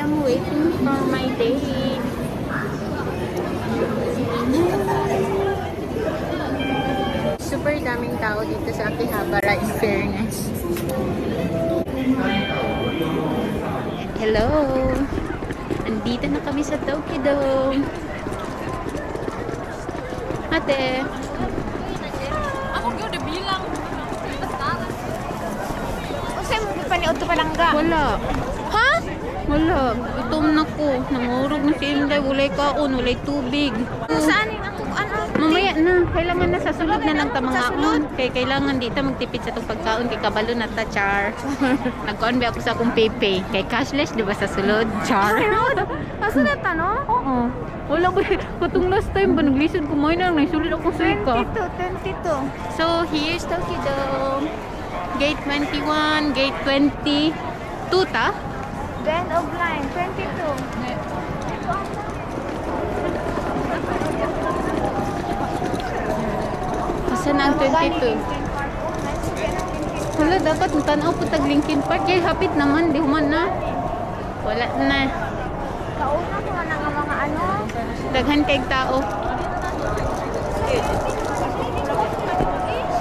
I'm waiting for my date. Super daming tao dito sa Akihabara, in fairness. Hello! Andito na kami sa Tokyo Dome. Ate! Ako gyud bilang. Kasi mo pa ni Otto Palangga. Wala. Ha? Wala. Gutom na ko. Nangurog na si Inday. Walay kaon. Walay tubig. Saan yung ako ano? Mamaya na. Kailangan na sa sulod na lang ta mga on. Kaya kailangan dito magtipid sa itong pagkaon. Kay kabalo na ta, char. Nagkaon ba ako sa akong pepe. Kay cashless, di ba sa sulod? Char. Kaso na no? Oo. Wala ba. Katong last time ba naglisod ko mo na. Naisulit akong suika. 22. So, here's Tokyo Dome. Gate 21, gate 22 ta? The end of line, 22. Asa na ang 22? Wala, dapat tanaw po tag Linkin Park. Kaya hapit naman, di human na. Wala na. Kauna ko na nga mga ano. Daghan kay tao.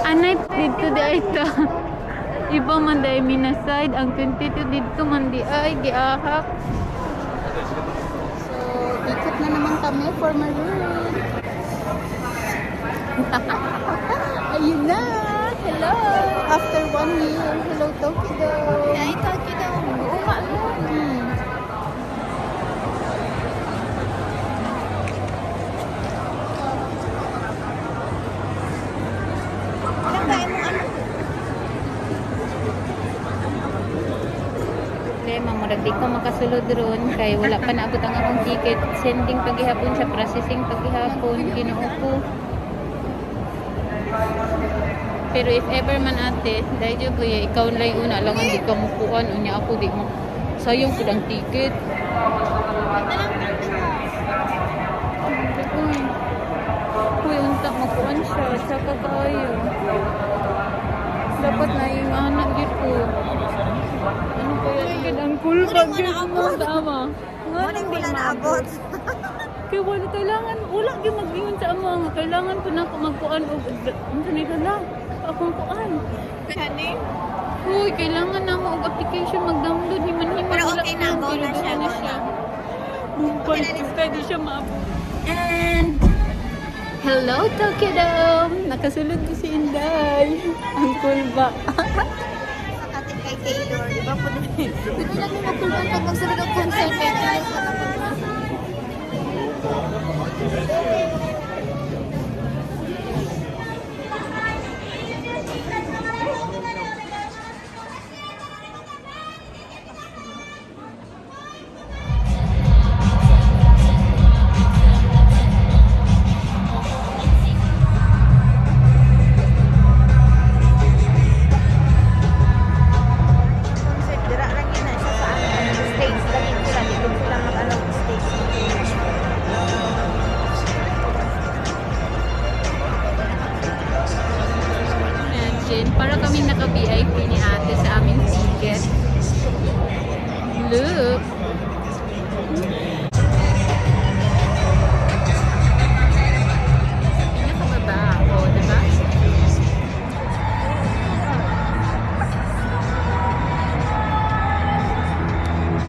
Anay, dito di ay ta. Iba man dahil minaside. Ang 22 dito man di ay giahak. So, ikot na naman kami for Maroon. Ayun na! Hello! After 1 year, hello Tokyo. Ay, Tokyo daw. Uma mo. Ilang ba yung ano? Problema, murag di ko makasulod ron kay wala pa naabot ang akong ticket. Sending pagihapon sa processing pagihapon. Ginoo ko. Pero if ever man ate, dahil po ya, ikaw na yung una lang ang di ka mukuan. Unya ako di mo. Sayang ko ng ticket. Uy, unta makuan siya. Tsaka kayo. Dapat na yung anak yun ko. Ano pa yan? Ang cool pag yun mo. Tama. Morning wala na abot. Kaya wala kailangan. Wala yung mag-ingon sa ama. Kailangan ko na ako magkuan. Ano sa nila lang? Akong kuan. Kani? Uy, kailangan na mo og application mag-download. Himan-himan. Pero Wala okay na, ko. go Pero na siya, doon go na. Bukan ka, di siya maabot. And hello Tokyo Dome! Nakasulod ko si Inday. Ang cool ba? Atin kay Taylor, di ba po din? Pero lang yung makulban pag magsunod ng concert. Concert, dira lang yun na siya sa ano, stage. Lagi sila, dito sila mag-along stage. Imagine, para kami naka-VIP ni ate sa aming ticket. Look!